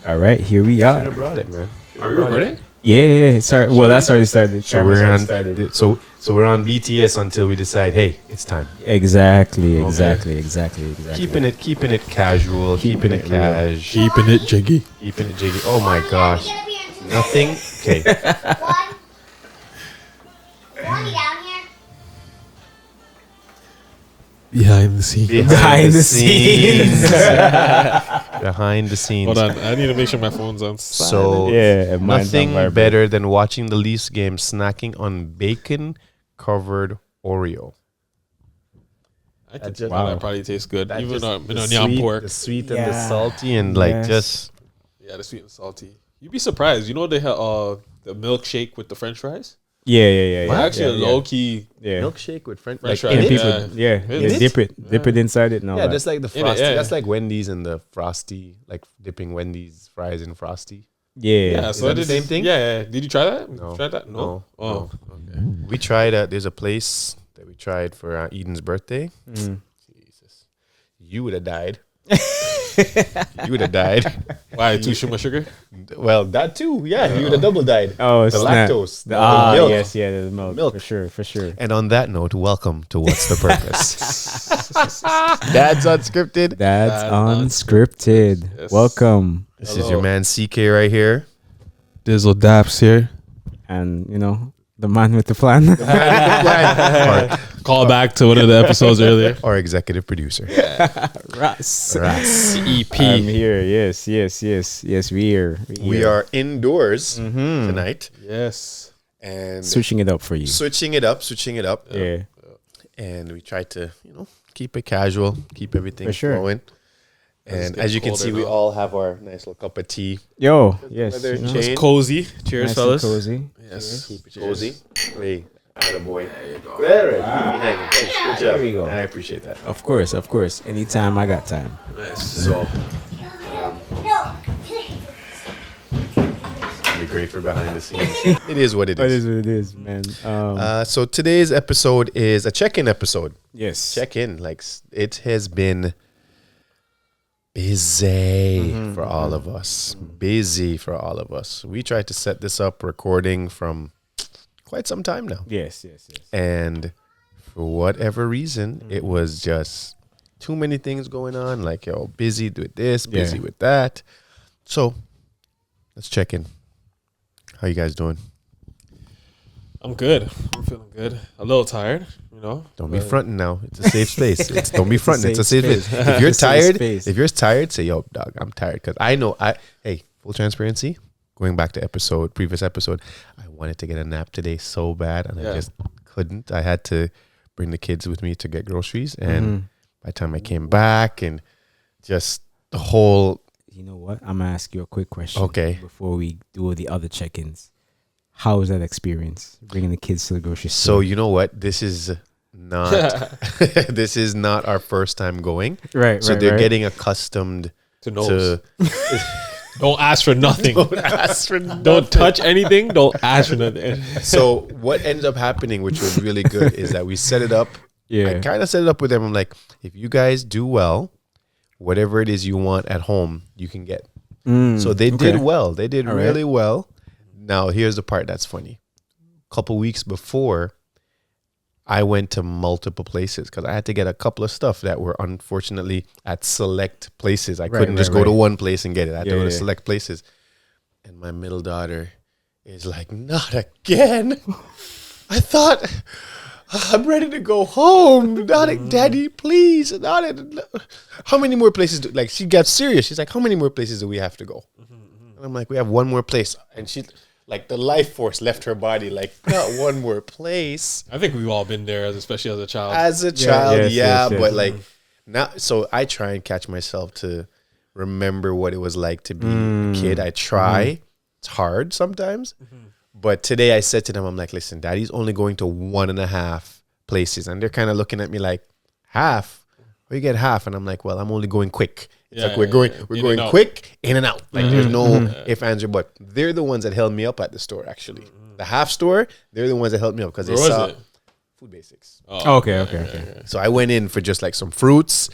All right, here we Should are. have brought it, man. Are we recording? Yeah. Sorry. Well, that's already started. So we're on. So we're on BTS until we decide. Hey, it's time. Exactly. Keeping it casual. Keeping it cash. Keeping it jiggy. Keeping it jiggy. Oh my gosh. Nothing. Okay. One down here. Behind the scenes. Behind the scenes. Behind the scenes. Hold on, I need to make sure my phone's on silent. So Yeah, mine's on nothing vibrate. better than watching the Leafs game snacking on bacon covered Oreo. I can just- wow. That probably tastes good. That Even just- though I've been the on yam sweet- pork. The sweet and the Yeah. salty and like Yes. just Yeah, the sweet and salty. You'd be surprised. You know they have the milkshake with the French fries. Yeah. Actually, a low key. Yeah. milkshake with French French like fries. in it? People, Yeah. yeah, dip it inside it. No, Yeah, just like the In it, frosty. yeah. That's like Wendy's and the frosty, like dipping Wendy's fries in frosty. yeah. So that I the did same thing? Yeah. Did you try that? No. Tried that? No. Oh. Okay. We tried. There's a place that we tried for Eden's birthday. Mm. Jesus, you would have died. You would have died. Why? Too much sugar? Well, that too. Yeah, you would have double died. Oh, the snap. lactose. The milk. milk. The milk. Milk. For sure. And on that note, welcome to What's the Purpose? Dad's Unscripted. That's unscripted. Yes. Welcome, This is your man CK right here. Dizzle Daps here. and the man with the plan. Call back to one of the episodes earlier. Our executive producer. Russ. Ras. EP. I'm here. Yes. We're We are indoors Mm-hmm. tonight Yes. and switching it up for you. switching it up. Yeah. And we try to, keep it casual, keep everything For sure. flowing. And getting as you can colder see, we now. all have our nice little cup of tea. Yo. Yes. Weather you know, change. It's cozy. Cheers, nice and fellas. cozy. Yes. Keep it cozy. Hey, attaboy. There you go. Good job. There we go. I appreciate that. Of course. Anytime I got time. So, No. be great for behind the scenes. It is what it That is. is what it is, man. So today's episode is a check-in episode. Yes. Check-in. Like, it has been busy for all of us. Busy for all of us. We tried to set this up recording from quite some time now. Yes. And for whatever reason, it was just too many things going on. Like, busy with this, busy Yeah. with that. So let's check in. How you guys doing? I'm good. I'm feeling good. A little tired, Don't be fronting now. It's a safe space. Don't be fronting. It's a safe safe space. If you're It's a safe tired, space. if you're tired, say, "Yo, dog, I'm tired." Because I know. Hey, full transparency. Going back to previous episode, I wanted to get a nap today so bad, and I just couldn't. I had to bring the kids with me to get groceries, and by the time I came back, and just the whole. You know what? I'm gonna ask you a quick question. Okay. Before we do the other check-ins, how was that experience bringing the kids to the grocery So store? you know what? This is not. This is not our first time going. Right. So they're getting accustomed To nose. to. Don't ask for nothing. ask for Don't touch anything. Don't ask for nothing. So what ends up happening, which was really good, is that we set it up. Yeah. I kind of set it up with them. I'm like, if you guys do well, whatever it is you want at home, you can get. So they did well. They did All right. really well. Now, here's the part that's funny. A couple weeks before, I went to multiple places because I had to get a couple of stuff that were unfortunately at select places. I couldn't just go to one place and get it. I had to go to select places. And my middle daughter is like, not again. I thought, I'm ready to go home. Not Daddy, please. How many more places like, she got serious. She's like, how many more places do we have to go? And I'm like, we have one more place. And she, like, the life force left her body. Like, not one more place. I think we've all been there, especially as a child. As a child, yes. but like now, so I try and catch myself to remember what it was like to be a kid. I try. It's hard sometimes. But today I said to them, I'm like, listen, Daddy's only going to 1.5 places. And they're kind of looking at me like, half? Where you get half? And I'm like, well, I'm only going quick. It's like we're going quick, in and out. Like there's no if, ands, or but. They're the ones that held me up at the store, actually. The half store, they're the ones that helped me up because they Where was saw it? Food Basics. Oh, Okay. So I went in for just like some fruits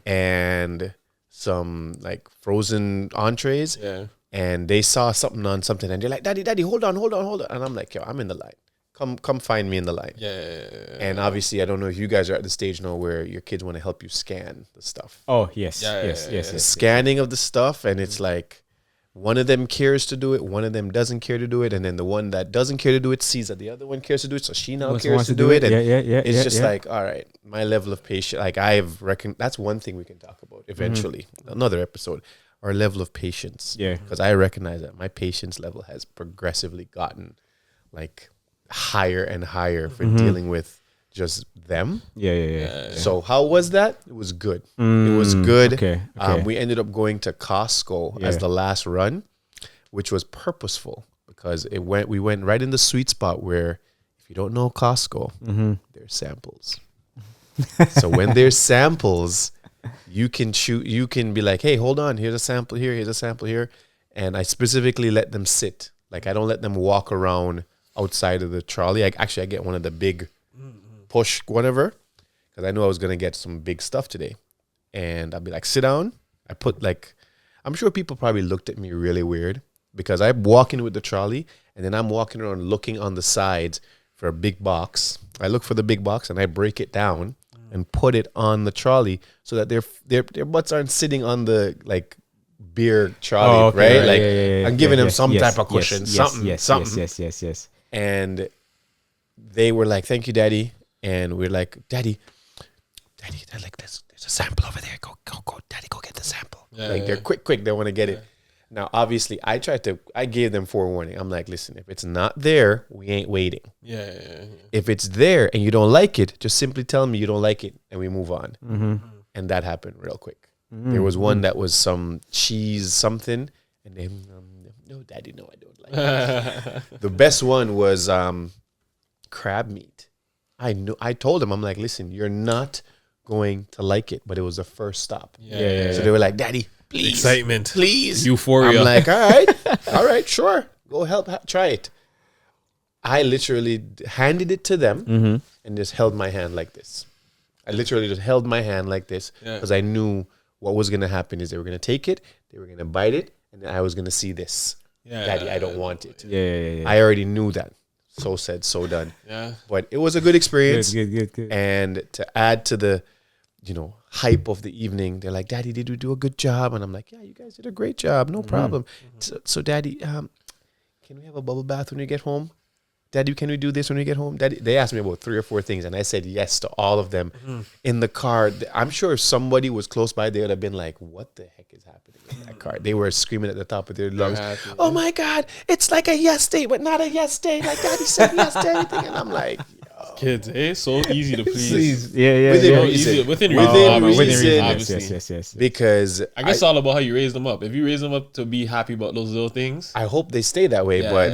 and some like frozen entrees. Yeah. and they saw something on something, and they're like, "Daddy, hold on," and I'm like, "Yo, I'm in the line. Come find me in the line." Yeah. And obviously, I don't know if you guys are at the stage now where your kids want to help you scan the stuff. Oh yes, Yeah, yes, yeah, yes, The yes. scanning of the stuff, and it's like one of them cares to do it, one of them doesn't care to do it, and then the one that doesn't care to do it sees that the other one cares to do it, so she now Wants- cares wants to do it. And Yeah. it's just like, all right, my level of patience, like I've reckoned, that's one thing we can talk about eventually, another episode, our level of patience. Yeah. Because I recognize that my patience level has progressively gotten like higher and higher for dealing with just them. Yeah. So how was that? It was good. It was good. Okay. We ended up going to Costco as Yeah. the last run, which was purposeful because we went right in the sweet spot where if you don't know Costco, there's samples. So when there's samples, you can be like, hey, hold on, here's a sample here. And I specifically let them sit. Like I don't let them walk around outside of the trolley. I get one of the big push whatever, because I knew I was gonna get some big stuff today. And I'd be like, sit down. I put like, I'm sure people probably looked at me really weird because I'm walking with the trolley and then I'm walking around looking on the sides for a big box. I look for the big box and I break it down and put it on the trolley so that their butts aren't sitting on the like beer trolley, right? Like I'm giving them some type of cushion, something. Yes. And they were like, "Thank you, Daddy." And we're like, Daddy, they're like, there's a sample over there. Go, Daddy, go get the sample. They're quick. They want to get it. Now, obviously, I gave them forewarning. I'm like, listen, if it's not there, we ain't waiting. Yeah. If it's there and you don't like it, just simply tell me you don't like it and we move on. And that happened real quick. There was one that was some cheese something. And then, no, Daddy, no, I don't like it. The best one was crab meat. I told them, I'm like, listen, you're not going to like it, but it was the first stop. Yeah. So they were like, Daddy, please. Excitement. Please. Euphoria. I'm like, all right, sure. Go try it. I literally handed it to them and just held my hand like this. I literally just held my hand like this because I knew what was going to happen is they were going to take it, they were going to bite it, and then I was going to see this. Daddy, I don't want it. Yeah. I already knew that. So said, so done. Yeah. But it was a good experience. Good. And to add to the, hype of the evening, they're like, Daddy, did we do a good job? And I'm like, yeah, you guys did a great job. No problem. So Daddy, can we have a bubble bath when we get home? Daddy, can we do this when we get home? Daddy, they asked me about 3 or 4 things, and I said yes to all of them in the car. I'm sure if somebody was close by, they would have been like, what the heck is happening in that car? They were screaming at the top of their lungs, oh my God, it's like a yes day, but not a yes day. Like Daddy said yes to everything. And I'm like, Kids, so easy to please. Yeah. Within Easy, within reason, reason. obviously. Yes. Because I guess it's all about how you raise them up. If you raise them up to be happy about those little things, I hope they stay that way. Yeah, But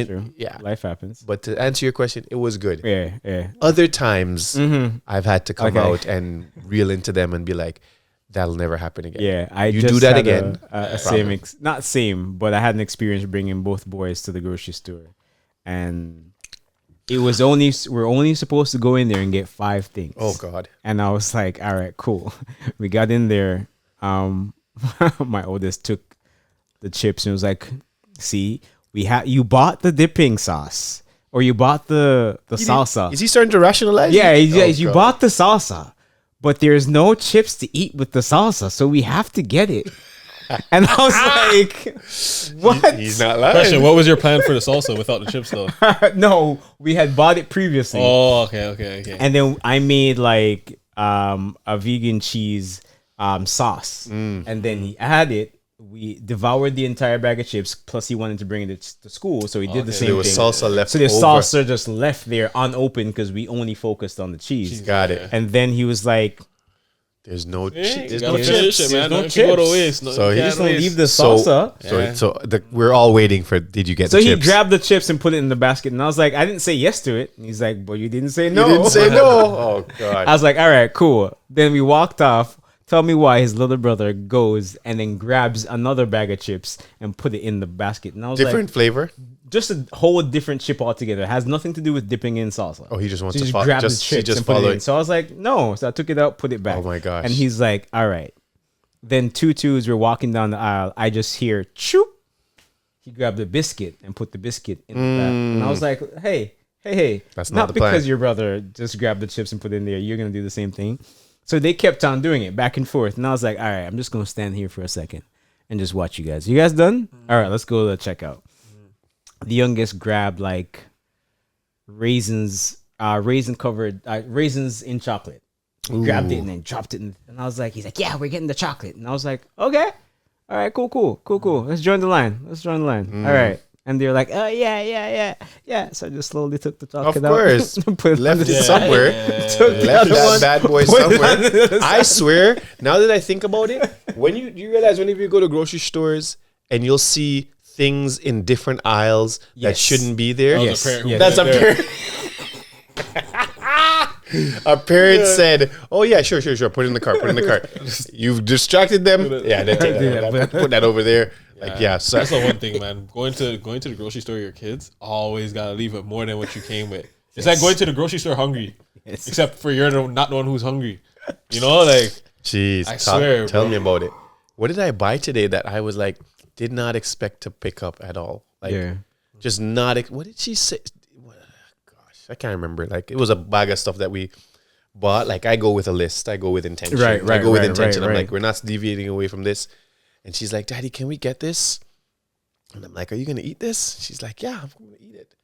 True. Life happens. But to answer your question, it was good. Yeah. Other times, I've had to come out and reel into them and be like, that'll never happen again. Yeah, You just do that had again, A same, not same, but I had an experience bringing both boys to the grocery store, and it was we're only supposed to go in there and get 5 things. Oh God! And I was like, all right, cool. We got in there. My oldest took the chips and was like, see, you bought the dipping sauce, or you bought the salsa. Is he starting to rationalize? Yeah, it? you bought the salsa, but there's no chips to eat with the salsa, so we have to get it. And I was like, what? He's not lying. question: what was your plan for the salsa without the chips, though? No, we had bought it previously. Oh, okay. And then I made like a vegan cheese sauce, and then he added. We devoured the entire bag of chips. Plus, he wanted to bring it to school, so he did the same There was thing. salsa left. So the over. salsa just left there unopened because we only focused on the cheese. Got it. And then he was like, There's no There's there's no no chips, chips. man. no Don't go to chips. waste. No, So you he can't just don't waste. leave the So- salsa. We're all waiting for. Did you get So the he chips? grabbed the chips and put it in the basket, and I was like, I didn't say yes to it. And he's like, but you didn't say no. You didn't say no. Oh God! I was like, all right, cool. Then we walked off. Tell me why his little brother goes and then grabs another bag of chips and put it in the basket. And I was Different flavor. like, just a whole different chip altogether. It has nothing to do with dipping in salsa. Oh, he just wants So to he follow. grabbed the He chips just and put it follow in. it. So I was like, no. So I took it out, put it back. Oh my gosh! And he's like, all right. Then 2 twos, we're walking down the aisle. I just hear choop. he grabbed a biscuit and put the biscuit in the bag. And I was like, hey, That's not not the because plan. your brother just grabbed the chips and put it in there, you're gonna do the same thing. So they kept on doing it back and forth, and I was like, all right, I'm just gonna stand here for a second and just watch you guys. You guys done? All right, let's go to the checkout. The youngest grabbed like raisins in chocolate. He grabbed it and then dropped it and I was like, he's like, yeah, we're getting the chocolate. And I was like, okay, all right, cool. Let's join the line. All right. And they're like, oh yeah. So I just slowly took the chocolate Of out. course. Put it Left on the it side. somewhere. Took the Left other that one, bad boy put it on the somewhere. other I side. swear, now that I think about it, when you realize whenever you go to grocery stores and you'll see things in different aisles that Yes. shouldn't be there. That was a parent who That's a did there. parent. A parent said, "Oh yeah, sure. Put it in the cart. You've distracted them. Yeah, they take that. Put that over there. Like yeah, so That's the one thing, man. Going to the grocery store with your kids, always gotta leave it more than what you came with. It's like going to the grocery store hungry, Yes. except for you're not the one who's hungry. You know, like jeez, I swear, tell bro. me about it. What did I buy today that I was like did not expect to pick up at all? Like Yeah. just not. What did she say? Gosh, I can't remember. Like it was a bag of stuff that we bought. Like I go with a list. I go with intention. Right, I go with right, intention. right, I'm right. like, we're not deviating away from this. And she's like, Daddy, can we get this? And I'm like, are you gonna eat this? She's like, yeah, I'm gonna eat it.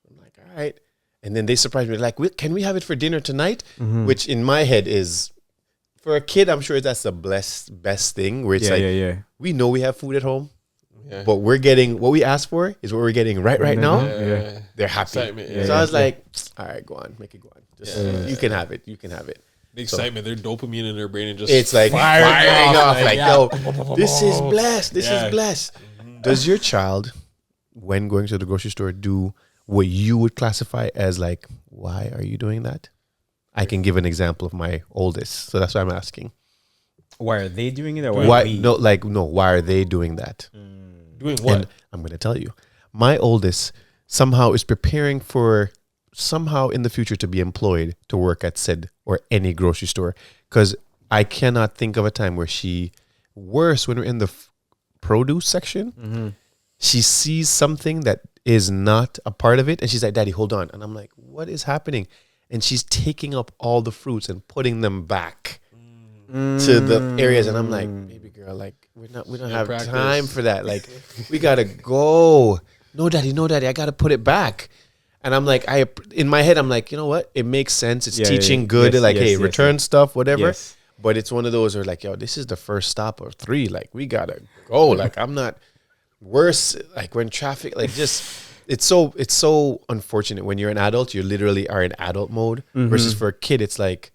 I'm like, all right. And then they surprised me, like, can we have it for dinner tonight? Mm-hmm. Which in my head is, for a kid, I'm sure that's the best thing. Where it's like, we know we have food at home, Yeah. but we're getting what we asked for is what we're getting right now. Yeah. They're happy. Excitement, So I was like, all right, go on, make it go on. Just, you can have it. The excitement, their dopamine in their brain and just It's like firing off. Like, yeah. yo, this is blessed. This Yeah. is blessed. Does your child, when going to the grocery store, do what you would classify as like, why are you doing that? I can give an example of my oldest, so that's why I'm asking. Why are they doing it or why? Why? we? No. Why are they doing that? doing what? And I'm going to tell you, my oldest somehow is preparing for somehow in the future to be employed to work at said or any grocery store, because I cannot think of a time where worse when we're in the produce section, she sees something that is not a part of it and she's like, Daddy, hold on. And I'm like, what is happening? And she's taking up all the fruits and putting them back to the areas, and I'm like, baby girl, like we don't have practice. time for that. Like we gotta go. No, daddy, I gotta put it back. And I'm like, in my head, I'm like, you know what? It makes sense. It's teaching good. Yes, like, yes, hey, yes, return stuff, whatever. Yes. But it's one of those where like, yo, this is the first stop of 3. Like we gotta go. Like I'm not worse. Like when traffic, like just. It's so unfortunate when you're an adult. You literally are in adult mode versus for a kid, it's like,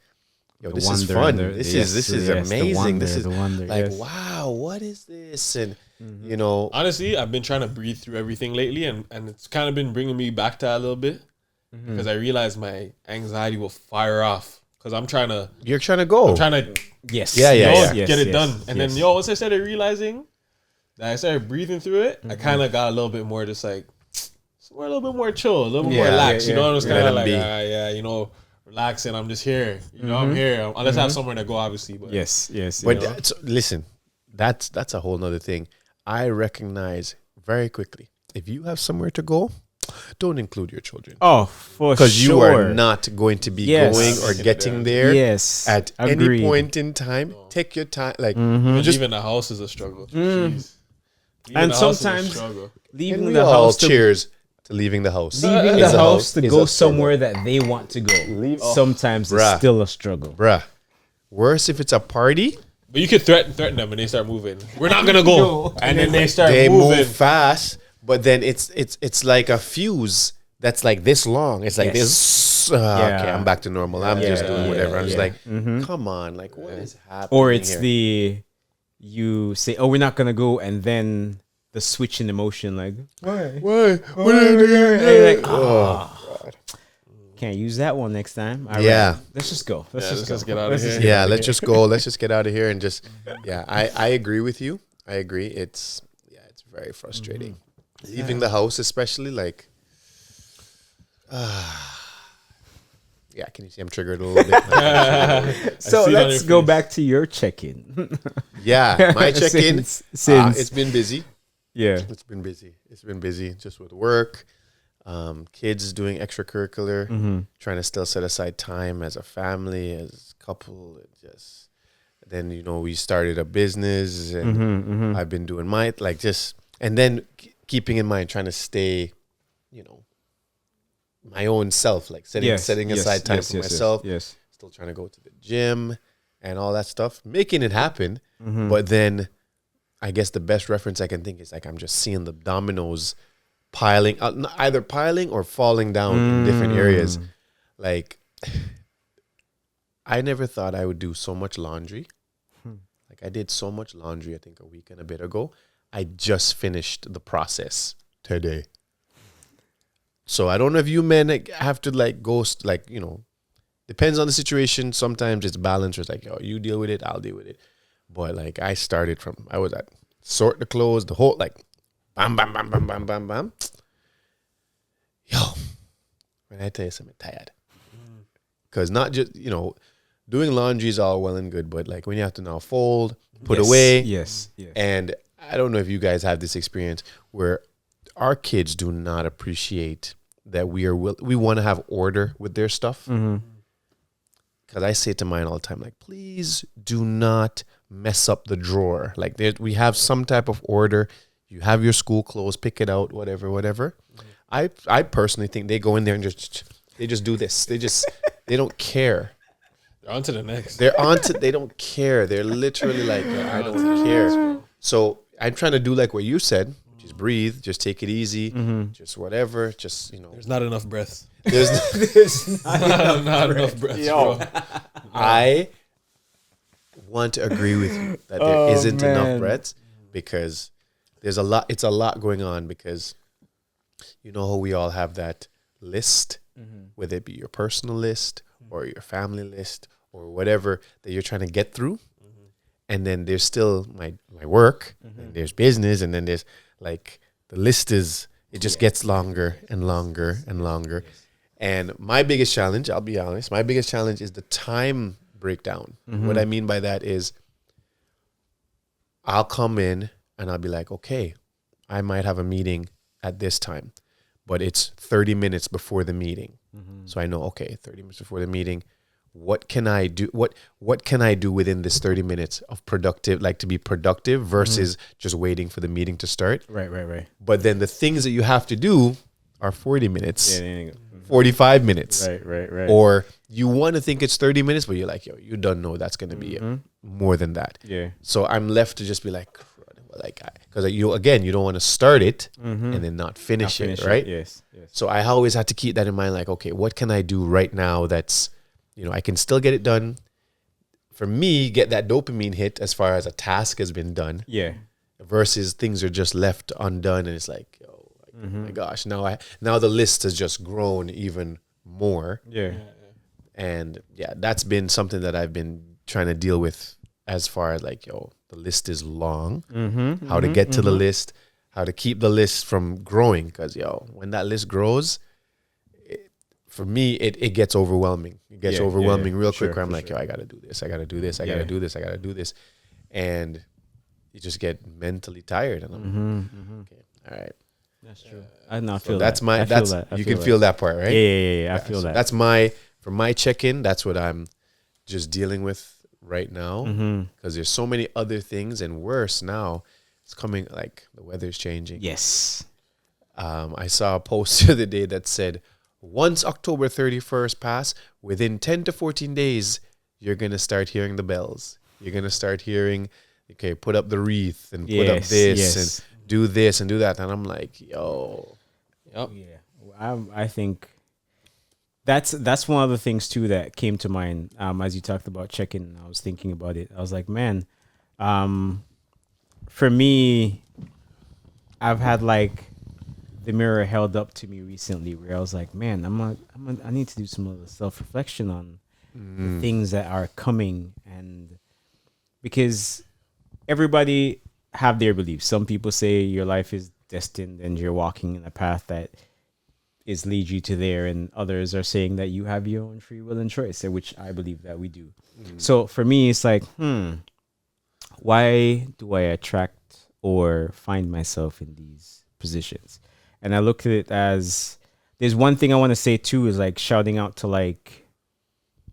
yo, this is fun. This is amazing. This is like, wow, what is this? And you know, Honestly, I've been trying to breathe through everything lately, and it's kind of been bringing me back to that a little bit because I realize my anxiety will fire off because you're trying to go. I'm trying to Yes. Yeah, yeah, yes, yeah. yes, get it yes, done. And yes. then, once I started realizing that I started breathing through it, I kind of got a little bit more just like, we're a little bit more chill, a little bit more Yeah, relaxed. yeah, You know, I was yeah. kind of Let like, 'em be. relaxing. I'm just here. You know, I'm here. Unless I have somewhere to go, obviously. But Yes. But listen, that's a whole nother thing. I recognize very quickly if you have somewhere to go, don't include your children. Oh, for sure. Because you are not going to be Yes. going or getting there Yes. at Agreed. any point in time. Take your time. Like, just just leaving the house is a struggle. Jeez. Leaving And the house is a sometimes struggle. leaving we the all house to cheers to leaving the house. leaving Is the a house to is go a struggle. somewhere that they want to go. Sometimes it's Bruh. still a struggle. Bruh. Worse if it's a party. But you could threaten them and they start moving. We're not gonna go, and then they start They moving. move fast, but then it's like a fuse that's like this long. It's like Yes. this. Yeah. Okay, I'm back to normal. I'm just doing whatever. I'm just yeah. like, come on, like what is happening? Or it's here? you say, oh, we're not gonna go, and then the switch in emotion, like why? Why? What are you doing? And you're like, can't use that one next time. All right, Yeah. let's just go. Let's just just get out of here. Yeah, let's just go. Let's just get out of here and just. Yeah, I agree with you. I agree. It's very frustrating. Leaving the house, especially like. Yeah, can you see I'm triggered a little bit? So see it on let's your go face. back to your check-in. Yeah, my check-in. Since- It's been busy. Yeah. It's been busy. It's been busy just with work, kids doing extracurricular, trying to still set aside time as a family, as a couple. Just then, we started a business, and I've been doing and then keeping in mind trying to stay, my own self, like setting aside time for myself. Yes. Still trying to go to the gym and all that stuff, making it happen. But then I guess the best reference I can think is like I'm just seeing the dominoes piling, either piling or falling down in different areas. Like, I never thought I would do so much laundry. Like, I did so much laundry, I think a week and a bit ago. I just finished the process today. So I don't know if you men have to depends on the situation. Sometimes it's balanced. It's like, yo, you deal with it, I'll deal with it. But like I was at sort the clothes, the whole bam, bam, bam, bam, bam, bam, bam. Yo, when I tell you something, I'm tired. Because not just, doing laundry is all well and good, but like when you have to now fold, put away. Yes. And I don't know if you guys have this experience where our kids do not appreciate that we want to have order with their stuff. Because I say to mine all the time, like, please do not mess up the drawer. Like, we have some type of order. You have your school clothes, pick it out, whatever. I personally think they go in there and they just do this. They don't care. They're on to the next. They don't care. They're literally like, I don't care. So I'm trying to do like what you said. Just breathe. Just take it easy. Just whatever. Just, There's not enough breaths. There's not enough breaths, bro. I want to agree with you that there isn't enough breaths because there's a lot. It's a lot going on because how we all have that list, whether it be your personal list or your family list or whatever that you're trying to get through. And then there's still my work, and there's business, and then there's like the list just gets longer and longer and longer. And my biggest challenge, I'll be honest, is the time breakdown. What I mean by that is I'll come in and I'll be like, okay, I might have a meeting at this time, but it's 30 minutes before the meeting. So I know, okay, 30 minutes before the meeting, what can I do? What can I do within this 30 minutes of to be productive versus just waiting for the meeting to start? Right. But then the things that you have to do are 40 minutes, 45 minutes. Right. Or you want to think it's 30 minutes, but you're like, yo, you don't know that's going to be more than that. Yeah. So I'm left to just be like, because you don't want to start it and then not finish it, right? Yes. So I always have to keep that in mind. Like, okay, what can I do right now that's, I can still get it done. For me, get that dopamine hit as far as a task has been done. Yeah. Versus things are just left undone, and it's like, oh my gosh, now the list has just grown even more. Yeah. And that's been something that I've been trying to deal with as far as like, the list is long. How to get to the list, how to keep the list from growing, because when that list grows, for me, it gets overwhelming. It gets overwhelming real quick. Where I'm like, I got to do this. I got to do this. I got to do this. I got to do this. And you just get mentally tired. And I'm like, okay, all right. That's true. I not feel that's that. my. I feel That's that. I you feel can that. feel that part, right? Yeah. I feel So that. that's for my check-in. That's what I'm just dealing with right now, because there's so many other things, and worse now. It's coming, like the weather's changing. Yes. I saw a post the other day that said, once October 31st pass, within 10 to 14 days, you're going to start hearing the bells. You're going to start hearing, okay, put up the wreath and put up this and do this and do that. And I'm like, yo. Yep. Yeah. I think that's one of the things too that came to mind as you talked about check-in. I was thinking about it. I was like, man, for me, I've had like the mirror held up to me recently where I was like, man, I need to do some of the self-reflection on the things that are coming. And because everybody have their beliefs. Some people say your life is destined and you're walking in a path that is lead you to there. And others are saying that you have your own free will and choice, which I believe that we do. So for me, it's like, why do I attract or find myself in these positions. And I look at it as there's one thing I want to say too is like shouting out to like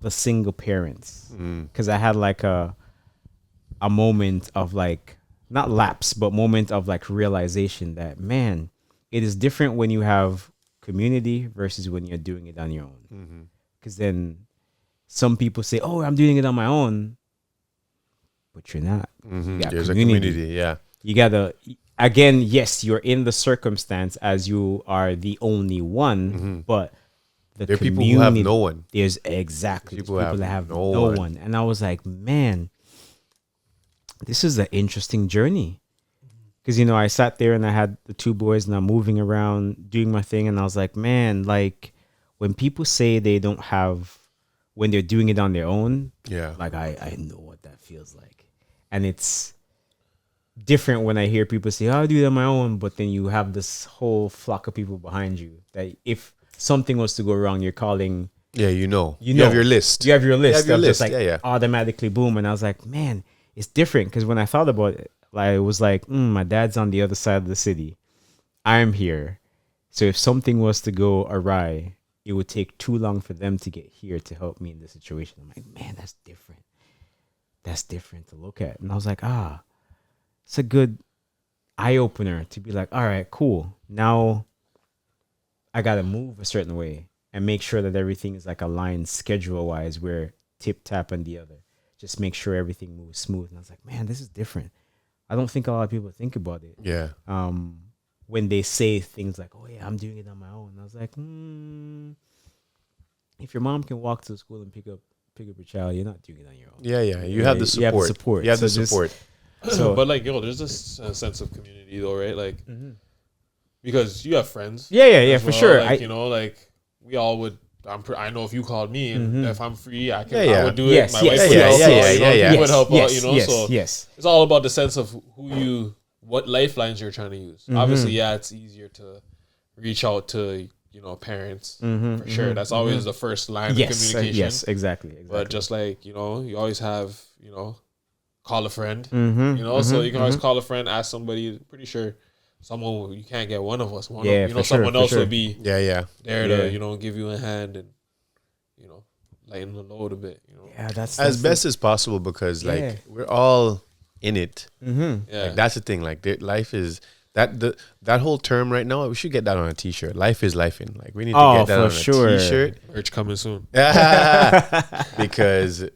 the single parents, because I had like a moment of like not lapse but moment of like realization that, man, it is different when you have community versus when you're doing it on your own. Because then some people say, oh, I'm doing it on my own, but you're not. You got There's a community, yeah. You gotta, again, yes, you're in the circumstance as you are the only one, but the There are people community, who have no one. there's exactly People people that have have no no one. one. And I was like, man, this is an interesting journey. Because, you know, I sat there and I had the two boys and I'm moving around doing my thing. And I was like, man, like when people say they don't have, when they're doing it on their own, Yeah. like I know what that feels like. And it's different when I hear people say, oh, I do it on my own. But then you have this whole flock of people behind you that if something was to go wrong, you're calling. Yeah, you know. You You have know. your list. You have your list. your of just list. like Yeah. automatically boom. And I was like, man, it's different. Because when I thought about it, like, it was like, my dad's on the other side of the city. I'm here. So if something was to go awry, it would take too long for them to get here to help me in this situation. I'm like, man, that's different. That's different to look at. And I was like, it's a good eye opener to be like, all right, cool. Now I got to move a certain way and make sure that everything is like aligned schedule wise, where tip tap on the other. Just make sure everything moves smooth. And I was like, man, this is different. I don't think a lot of people think about it. Yeah. When they say things like, oh yeah, I'm doing it on my own. I was like, if your mom can walk to school and pick up your child, you're not doing it on your own. Yeah, yeah. You have the support. You have the support. You have the So just- support. So, But like, yo, there's this sense of community though, right? Like, because you have friends. yeah, as for well. sure. Like, you know, like we all would. I know if you called me and if I'm free, I can. Yeah, yeah. I would do Yes, it. My yes, wife would yes, help yes, out. yeah, You know, yeah, people would help yes, out. You know, yes, so yes. it's all about the sense of what lifelines you're trying to use. Obviously, yeah, it's easier to reach out to parents for sure. That's always the first line of communication. Yes, exactly. But just like you always have call a friend. So you can always call a friend, ask somebody. Pretty sure someone you can't get one of us. One Yeah, of, for someone sure, else for sure. would be Yeah, yeah. there Yeah. to give you a hand and lighten the load a bit. Yeah, that's As best as possible, because like Yeah. we're all in it. Yeah. Like, that's the thing. Like life is that whole term right now. We should get that on a T-shirt. Life is life in. Like we need to Oh, get that for on sure. a T-shirt. Merch coming soon. Because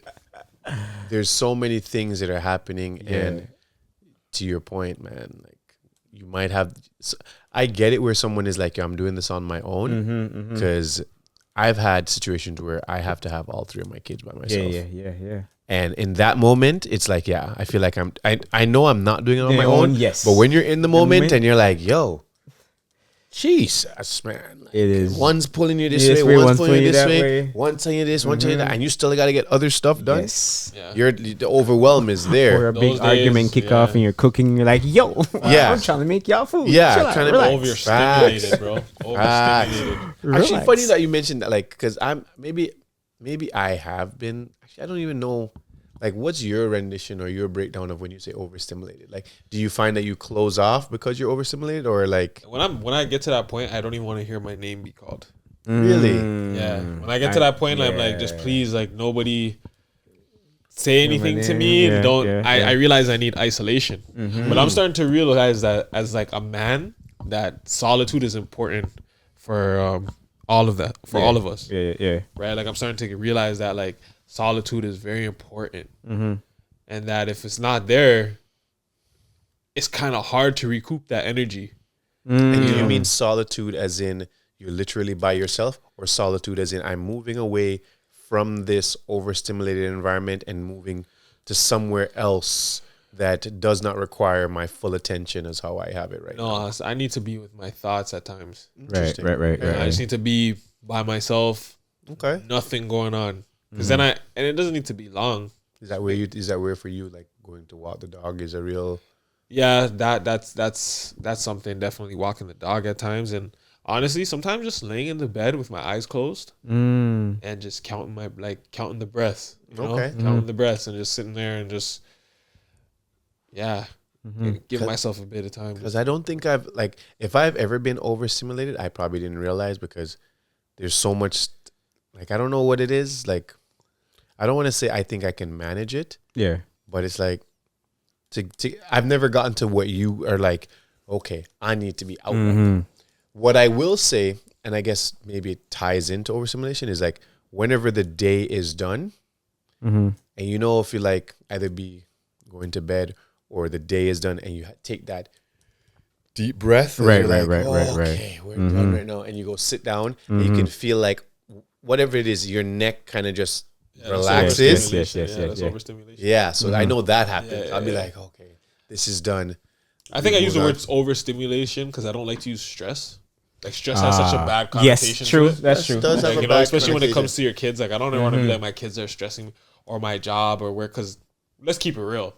there's so many things that are happening, and to your point, man, like you might have. I get it where someone is like, I'm doing this on my own, because I've had situations where I have to have all three of my kids by myself. Yeah. And in that moment, it's like, yeah, I feel like I know I'm not doing it on my own. Yes. But when you're in the moment and you're like, yo, Jesus, man. Like, It is. One's pulling you this This way, way, one's pulling you this that way, way. one's telling you this, one's telling you that, and you still got to get other stuff done. Yes. Yeah. The overwhelm is Or there. a Those big days, argument kick off yeah. and you're cooking and you're like, yo, Yeah. I'm trying to make y'all food. Yeah, Chill out, trying to relax. Overstimulated, bro. Overstimulated. Actually, Relax. funny that you mentioned that, like, because I'm maybe I have been. Actually, I don't even know. Like, what's your rendition or your breakdown of when you say overstimulated? Like, do you find that you close off because you're overstimulated, or like When I get to that point, I don't even want to hear my name be called. really? Yeah. When I get to that point, I'm like, just please, like, nobody say anything to me. Yeah, Don't. yeah, I realize I need isolation, but I'm starting to realize that as like a man, that solitude is important for all of that for all of us. Yeah. Right? Like I'm starting to realize that like solitude is very important, and that if it's not there, it's kind of hard to recoup that energy. And do you mean solitude as in you're literally by yourself, or solitude as in I'm moving away from this overstimulated environment and moving to somewhere else that does not require my full attention as how I have it right now? No, I need to be with my thoughts at times. Interesting. Right. I just need to be by myself. Okay. Nothing going on. Because then and it doesn't need to be long. Is that where for you, like going to walk the dog is a real? Yeah, that's something. Definitely walking the dog at times, and honestly, sometimes just laying in the bed with my eyes closed and just counting counting the breaths. You know? Okay. Counting the breaths and just sitting there and just Give myself a bit of time. Because I don't think I've like, if I've ever been overstimulated, I probably didn't realize, because there's so much, like, I don't know what it is. Like, I don't want to say I think I can manage it. Yeah. But it's like, I've never gotten to what you are like, okay, I need to be out. What I will say, and I guess maybe it ties into overstimulation, is like, whenever the day is done, and you know, if you like either be going to bed or the day is done, and you take that deep breath, Right. okay, we're done right now, and you go sit down, and you can feel like whatever it is, your neck kind of just relaxes. Yes. That's overstimulation. Yeah, so I know that happens. I'll be like, okay, this is done. I think I use the word overstimulation because I don't like to use stress. Like, stress has such a bad connotation. Yes, true. To it. That's true. Does have Like, a you know, bad especially when it connotation. comes to your kids. Like, I don't want to be like, my kids are stressing me, or my job, or where. Because let's keep it real.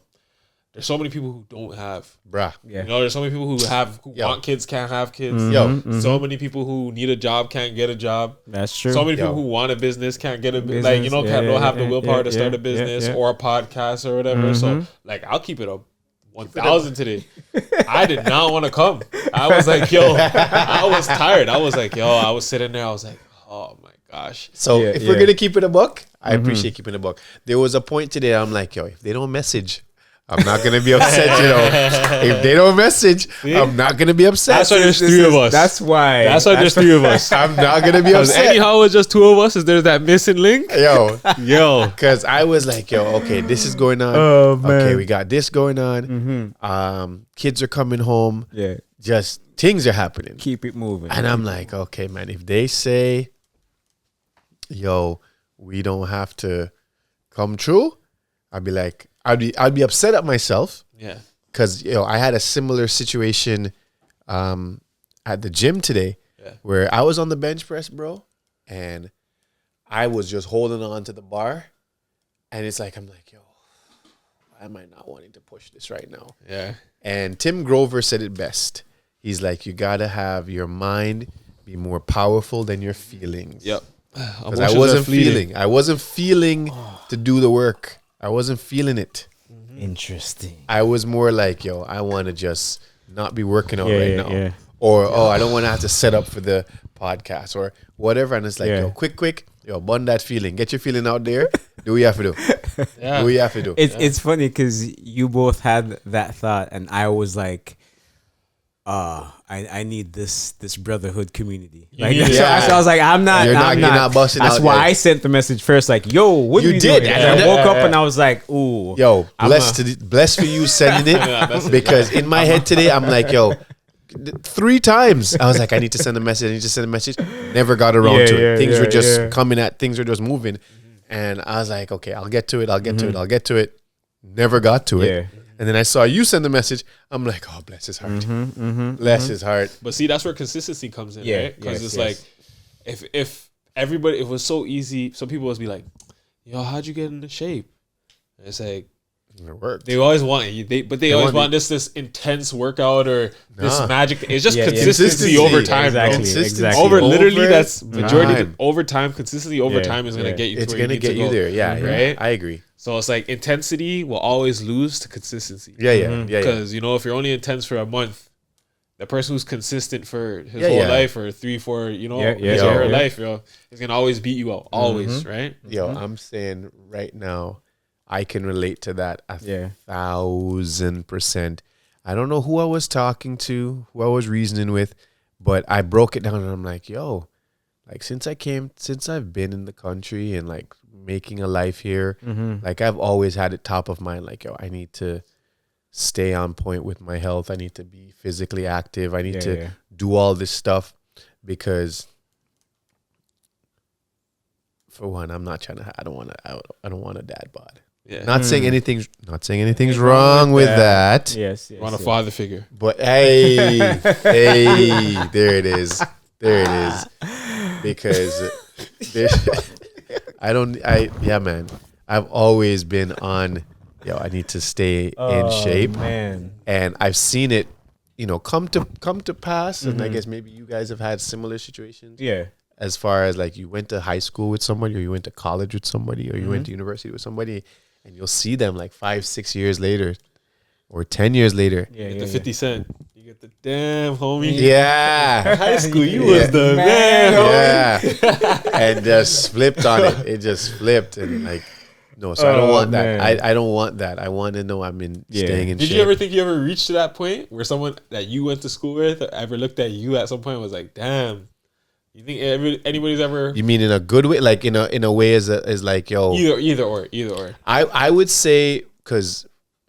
There's so many people who don't have. Bruh. Yeah. You know, there's so many people who want kids, can't have kids. So many people who need a job, can't get a job. That's true. So many people who want a business, can't get a business. Like, you know, Yeah, don't have the yeah, willpower to yeah, start a yeah, business yeah. or a podcast or whatever. So, like, I'll keep it up 1,000 today. I did not want to come. I was like, yo, I was tired. I was like, yo, I was sitting there. I was like, oh my gosh. So Yeah, if we're yeah. gonna keep it a buck, I appreciate keeping it a buck. There was a point today I'm like, yo, if they don't message, I'm not gonna be upset. You know, if they don't message, I'm not gonna be upset. That's why there's three of us. That's why. That's why there's three of us. I'm not gonna be Because upset. anyhow, it's just two of us. Is there that missing link? Yo, because I was like, yo, okay, this is going on. Oh, man. Okay, we got this going on. Kids are coming home. Yeah. Just things are happening. Keep it moving. And I'm like, okay, man, if they say, yo, we don't have to come true, I'd be like, I'd be upset at myself. Yeah. Because, you know, I had a similar situation at the gym today where I was on the bench press, bro, and I was just holding on to the bar. And it's like, I'm like, yo, why am I not wanting to push this right now? Yeah. And Tim Grover said it best. He's like, you got to have your mind be more powerful than your feelings. Yep. Because I wasn't feeling to do the work. I wasn't feeling it. Interesting. I was more like, yo, I want to just not be working out now. Yeah. Or, I don't want to have to set up for the podcast or whatever. And it's like, yo, quick, yo, bun that feeling. Get your feeling out there. Do what you have to do. Yeah. Do what you have to do. It's funny because you both had that thought, and I was like, I need this brotherhood community. Like, need it. so I was like, I'm not. You're I'm not busting That's out why there. I sent the message first. Like, yo, what You are you did. doing? And I woke up and I was like, ooh, Yo, I'm blessed for you sending it. Because in my head today, I'm like, yo, 3 times. I was like, I need to send a message. Never got around to it. Things were just coming at, things were just moving. And I was like, okay, I'll get to it. Never got to it. Yeah. And then I saw you send the message. I'm like, oh, bless his heart. Bless his heart. But see, that's where consistency comes in, Yeah, right? Because yes, it's yes. like, if everybody, if it was so easy, some people would be like, yo, how'd you get into shape? And it's like, It worked. they always want you, they always want this intense workout or this magic. It's just consistency over time, bro. Exactly. Over literally, that's majority time. over time. Consistency over time is gonna get you. It's to where going to you need get you go. there. Yeah, Right? I agree. So it's like intensity will always lose to consistency. Yeah. Because you know, if you're only intense for a month, the person who's consistent for his Yeah, whole yeah. life or 3-4, you know, Yeah, his yeah, or her yeah. life, yo, is gonna always beat you out. Always, right? Yo, I'm saying right now, I can relate to that 1,000%. I don't know who I was talking to, who I was reasoning with, but I broke it down and I'm like, yo, like since I've been in the country and like making a life here, like I've always had it top of mind, like, yo, I need to stay on point with my health. I need to be physically active. I need to do all this stuff because for one, I'm not trying to, I don't want a dad bod. Yeah. Not saying anything's wrong with that. Yes. Want a father figure. But hey, there it is. Because man. I've always been on, I need to stay in shape. Man. And I've seen it, come to pass. And I guess maybe you guys have had similar situations. Yeah. As far as like you went to high school with somebody or you went to college with somebody or you went to university with somebody and you'll see them like 5-6 years later or 10 years later. Yeah, Get yeah, the 50 Cent. You get the damn homie. Yeah. High school, you Yeah. was the man. Yeah. And just flipped on it. It just flipped and like, no, so I don't Oh, want that. man. I don't want that. I want to know I'm in Yeah. staying in Did shape. you ever think you ever reached to that point where someone that you went to school with ever looked at you at some point and was like, damn, you think anybody's ever You mean in a good way, like in a way as like, yo, either or. I would say, because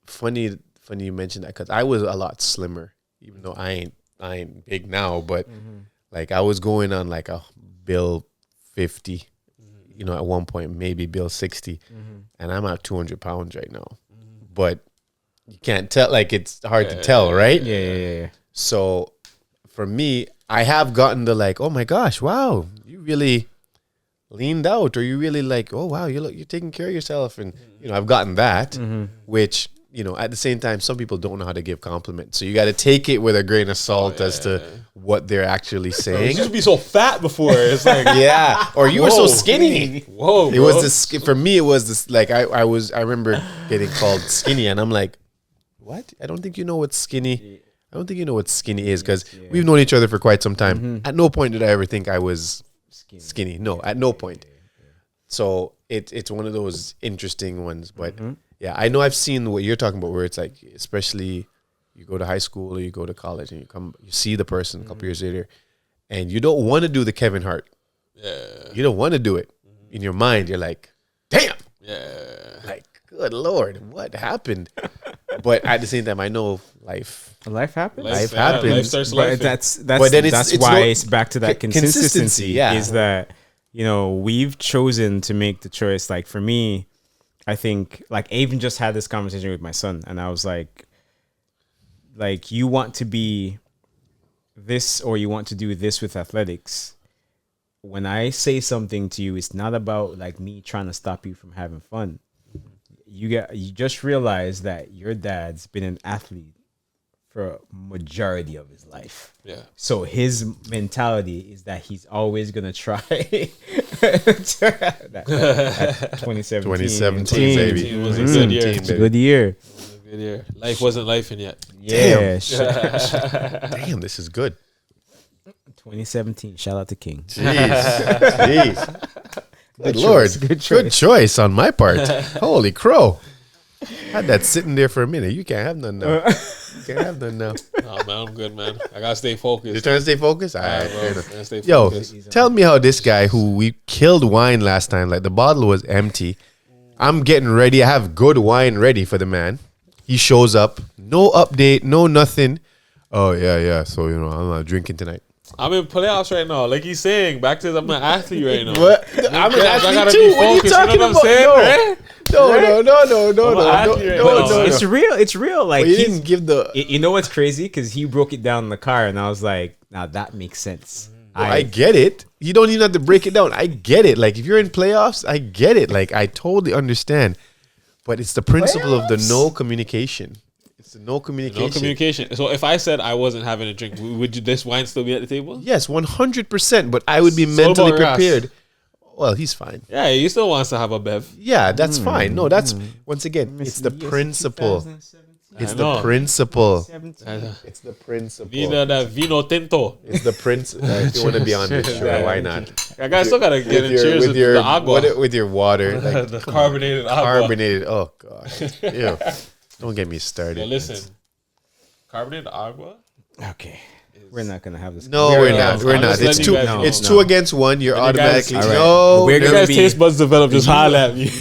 funny you mentioned that, because I was a lot slimmer, even though I ain't big now, but like I was going on like a bill 50, at one point maybe bill 60, and I'm at 200 pounds right now, but you can't tell, like it's hard to tell, right? Yeah. So for me, I have gotten the like, oh my gosh, wow, you really leaned out, or you really like, oh wow, you're taking care of yourself, and I've gotten that, which at the same time, some people don't know how to give compliments, so you got to take it with a grain of salt as to what they're actually You saying. used to be so fat before. It's like, Yeah, or you were so skinny. whoa, It was this for me. It was this like I remember getting called skinny, and I'm like, what? I don't think you know what skinny. I don't think you know what skinny is, because we've known each other for quite some time. At no point did I ever think I was skinny. No, at no point. So it's one of those interesting ones. But yeah, I know I've seen what you're talking about, where it's like, especially you go to high school or you go to college and you see the person a couple years later, and you don't want to do the Kevin Hart. yeah, You don't want to do it. In your mind, you're like, damn. yeah. Like, good Lord, what happened? But at the same time, I know life happens. Life happens. Life starts But life. that's But then that's it's why not- it's back to that consistency, consistency. yeah. Is that we've chosen to make the choice. Like for me, I think like I even just had this conversation with my son, and I was like you want to be this or you want to do this with athletics. When I say something to you, it's not about like me trying to stop you from having fun. You just realize that your dad's been an athlete for a majority of his life. Yeah. So his mentality is that he's always gonna try. that 2017, 2017, baby. It was a good year. It's a good year. Good year. Life wasn't lifing yet. Yeah. Damn, this is good. 2017. Shout out to King. Jeez. Good Lord. choice, good Good choice. choice on my part. Holy crow. Had that sitting there for a minute. You can't have none now. You can't have none now. Oh man, I'm good, man. I gotta stay You're focused. trying to stay focused? All All right. right, fair bro. enough. Gotta stay Yo, focused. tell me how this guy who we killed wine last time, like the bottle was empty. I'm getting ready. I have good wine ready for the man. He shows up. No update. No nothing. Oh, yeah. So, I'm not drinking tonight. I'm in playoffs right now. Like he's saying, I'm an athlete right now. What? I'm an I gotta athlete be too. What are you focused, talking what I'm about? saying, right? No, I'm an no. athlete right now. It's real. It's real. Like But you he's- didn't give the. you know what's crazy? Because he broke it down in the car, and I was like, "Now that makes sense." I get it. You don't even have to break it down. I get it. Like if you're in playoffs, I get it. Like I totally understand. But it's the principle of the no communication. It's the no communication. No communication. So if I said I wasn't having a drink, would this wine still be at the table? Yes, 100%. But I would be So mentally about Ras. prepared. Well, he's fine. Yeah, he still wants to have a bev. Yeah, that's fine. No, that's once again, it's the principle. It's I the know. principle. Uh, It's the principle. Vino da vino tinto. It's the principle. If you want to be on this, sure, why not? I guys still gotta get in cheers with the agua. with your water, like The carbonated agua. carbonated. Oh god, ew. Don't get me started. Yeah, listen, carbonated agua. Okay, we're not gonna have this. No, we're not. We're I'm not. just It's letting two. you guys know. It's No. two against one. You're And you guys- automatically All right. no. We're If you gonna guys be- taste buds develop, just holler at me.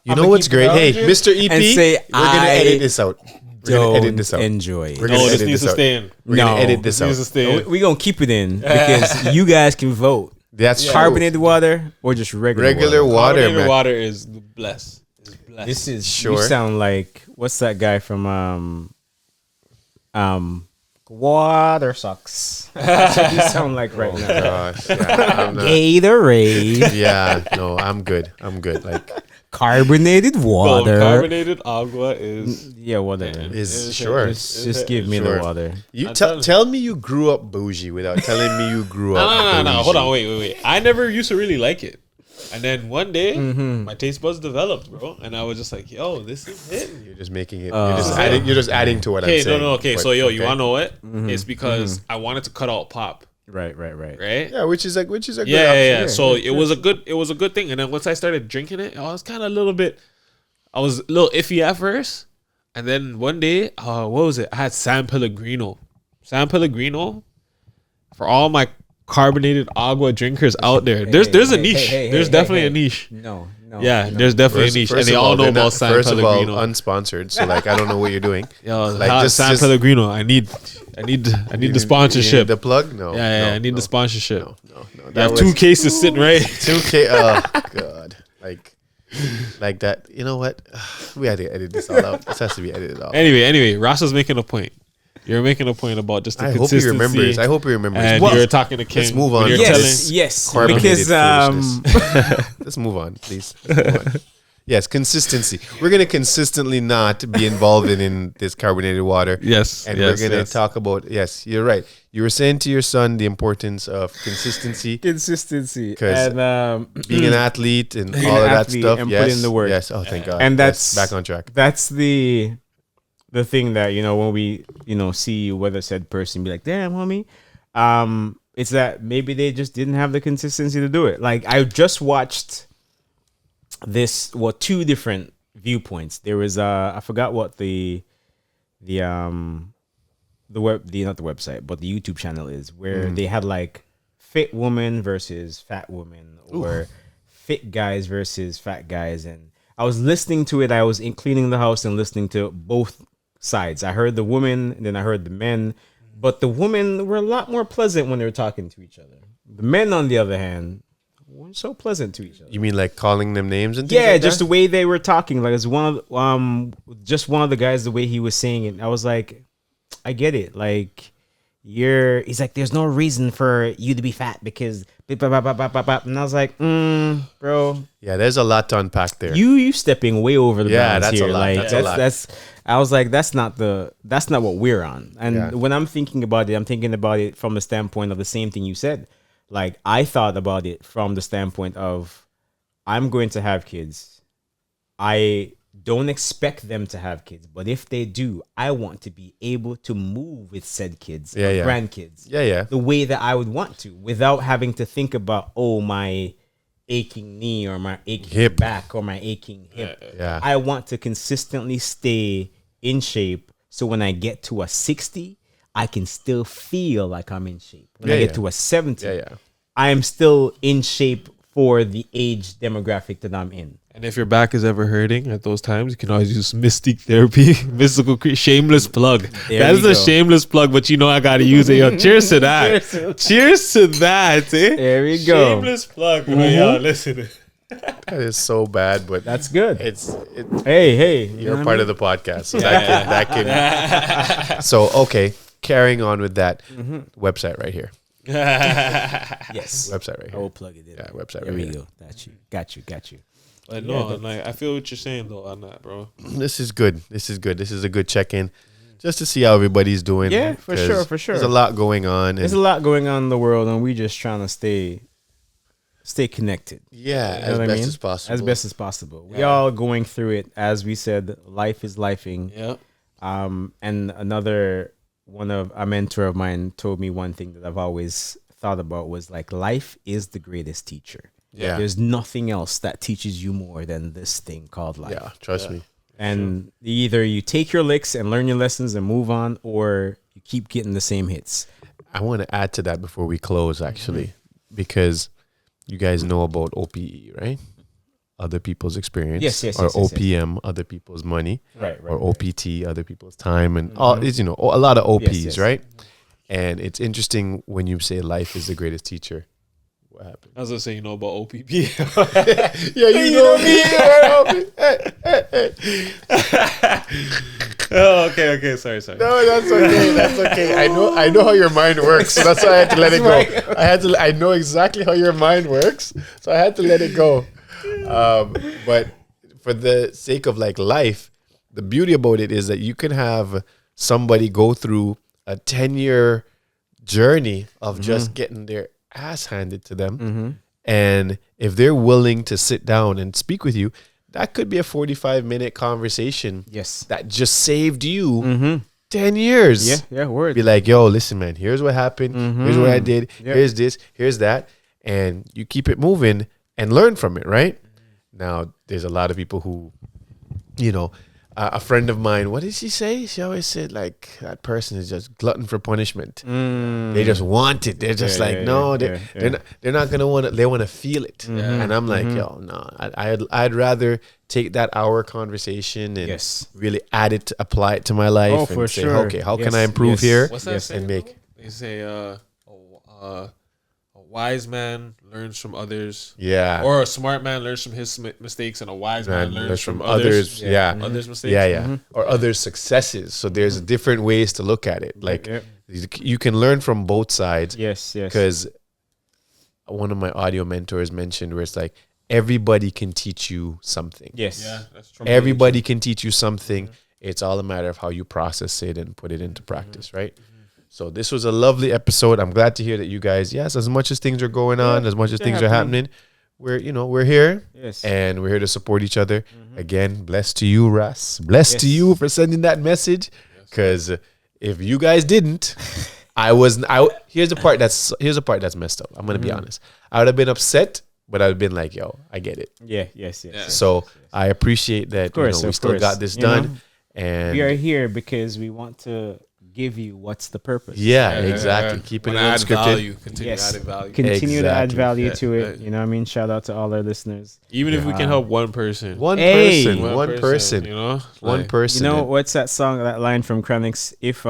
You know what's great? Hey, Mr. EP, And say, we're gonna I edit this out. We're gonna edit this out. Enjoy. We're No, gonna this edit needs this to out. stay in. We're gonna No. edit this This needs to out. stay in. We're gonna keep it in because you guys can vote. That's true. Carbonated water or just regular water, Carbonated man. water is blessed. Is blessed. This is Sure. You sound like what's that guy from Water Sucks. That's what you sound like right now. Gosh, yeah, I'm not- Gatorade, yeah, no, I'm good. Like carbonated Well, water. carbonated agua is. Yeah, whatever. is sure. Just give me Sure. the water. You I'm tell telling- tell me you grew up bougie without telling me you grew up. No. bougie. Hold on, wait. I never used to really like it. And then one day, my taste buds developed, bro, and I was just like, "Yo, this is it." You're just making it. You're just adding to what I'm Okay, saying. okay. But, So, you wanna know what? It's because I wanted to cut out pop, Right. right? Yeah, which is a good option. Yeah. So it was a good thing. And then once I started drinking it, I was kind of I was a little iffy at first. And then one day, what was it? I had San Pellegrino. For all my carbonated agua drinkers out there, there's a niche. There's definitely a niche. No. Yeah, there's definitely a niche, and they all know about San First Pellegrino. of all, unsponsored. So like, I don't know what you're doing. Yo, like San Pellegrino. I need the sponsorship. The plug? No. Yeah, I need the sponsorship. No. I have 2 cases sitting right. 2K. Oh God. Like that. You know what? We had to edit this all out. This has to be edited out. Anyway, Ross was making a point. You're making a point about just the I hope consistency. he remembers. And Well, you're talking to King. let's move on. You're Yes, carbonated because foolishness. Let's move on, please. Let's move on. Yes, consistency. We're going to consistently not be involved in this carbonated water. Yes. And we're going to talk about, yes, you're right. You were saying to your son the importance of consistency. Because being an athlete and all of that stuff. And yes. put in the work. Yes. Oh, thank God. And that's back on track. That's the thing that, when we, see whether said person be like, damn, homie, it's that maybe they just didn't have the consistency to do it. Like, I just watched two different viewpoints. There was I forgot what the not the website, but the YouTube channel is, where they had like fit woman versus fat woman, or fit guys versus fat guys. And I was listening to it. I was cleaning the house and listening to both sides. I heard the woman and then I heard the men, but the women were a lot more pleasant when they were talking to each other. The men, on the other hand, weren't so pleasant to each other. You mean like calling them names and things? Yeah, like just that? the way they were talking. Like, it's one of the guys, the way he was saying it. I was like, I get it. Like, he's like, there's no reason for you to be fat because, and I was like, bro. Yeah, there's a lot to unpack there. You stepping way over the bounds that's here. a lot. Like, That's I was like, that's not what we're on. And when I'm thinking about it from the standpoint of the same thing you said. Like, I thought about it from the standpoint of, I'm going to have kids. I don't expect them to have kids, but if they do, I want to be able to move with said kids, grandkids, the way that I would want to, without having to think about, my aching knee or my aching hip, back or my aching hip. Yeah. I want to consistently stay in shape, so when I get to a 60, I can still feel like I'm in shape. When I get to a 70, I am still in shape for the age demographic that I'm in. And if your back is ever hurting at those times, you can always use Mystic Therapy, shameless plug. That is a shameless plug, but I got to use it. Yo, cheers to that. Cheers to that. Eh? There we go. Shameless plug. Yo, listen. That is so bad, but that's good. Hey, you're part of the podcast, so that can. So okay, carrying on with that website right here. Yes, website right here. I will plug it in. Yeah, website there right we here. Go. Got you. But no, I feel what you're saying though on that, bro. This is good. This is a good check-in, just to see how everybody's doing. Yeah, for sure. There's a lot going on. There's a lot going on in the world, and we just trying to stay connected. Yeah, as best as possible. As best as possible. We all going through it. As we said, life is lifing. Yeah. And a mentor of mine told me one thing that I've always thought about was like, life is the greatest teacher. Yeah. There's nothing else that teaches you more than this thing called life. Yeah, trust me. And either you take your licks and learn your lessons and move on, or you keep getting the same hits. I want to add to that before we close, actually, because you guys know about OPE, right? Other people's experience. Yes. Or OPM, other people's money. Right. Or OPT, other people's time. And all is, a lot of OPs, right? And it's interesting when you say life is the greatest teacher. What happened? I was gonna say, about OPP. Yeah, you know me. Oh, okay. Sorry. No, that's okay. I know how your mind works, so that's why I had to let it go. I know exactly how your mind works, so I had to let it go. But for the sake of like life, the beauty about it is that you can have somebody go through a 10-year journey of just getting their ass handed to them, And if they're willing to sit down and speak with you, that could be a 45-minute conversation. Yes. That just saved you 10 years. Yeah, word. Be like, yo, listen, man, here's what happened. Here's what I did. Yep. Here's this. Here's that. And you keep it moving and learn from it, right? Now, there's a lot of people who, a friend of mine, what did she say? She always said, like, that person is just glutton for punishment. They just want it. They're just they're not going to want it. They want to feel it. And I'm like, yo, no, I'd rather take that hour conversation and really apply it to my life and say, okay, how can I improve here? What's that saying? And make. They say a wise man learns from others. Yeah. Or a smart man learns from his mistakes, and a wise man learns from others. Others' mistakes. Yeah. Or others' successes. So there's different ways to look at it. Like you can learn from both sides. Yes. Because one of my audio mentors mentioned where it's like everybody can teach you something. Yes. Yeah, that's true. Everybody can teach you something. It's all a matter of how you process it and put it into practice, right? So this was a lovely episode. I'm glad to hear that you guys, as much as things are going on, as much as things are happening, we're here. Yes. And we're here to support each other. Again, blessed to you, Russ. Blessed to you for sending that message. Because if you guys didn't, here's the part that's messed up. I'm gonna be honest. I would have been upset, but I'd have been like, yo, I get it. Yes. So I appreciate that we still got this done. And we are here because we want to give you what's the purpose. Yeah, exactly. Keeping it unscripted. Continue adding value. Continue to add Exactly. value to it. You know what I mean? Shout out to all our listeners. Even if we can help one person. One Hey! person. You know? One person. You know what's that song, that line from Chronix? If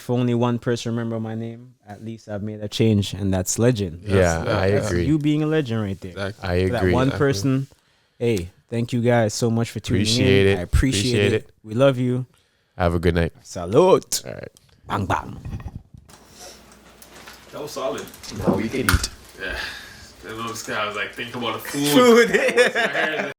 only one person remember my name, at least I've made a change, and that's legend. I That's agree. you being a legend right there. Exactly. I For that agree. one person. Hey, thank you guys so much for tuning Appreciate in. it. I appreciate it. We love you. Have a good night. Salute. All right. Bang bang. That was solid. Now we can eat. Yeah. I was like thinking about the food.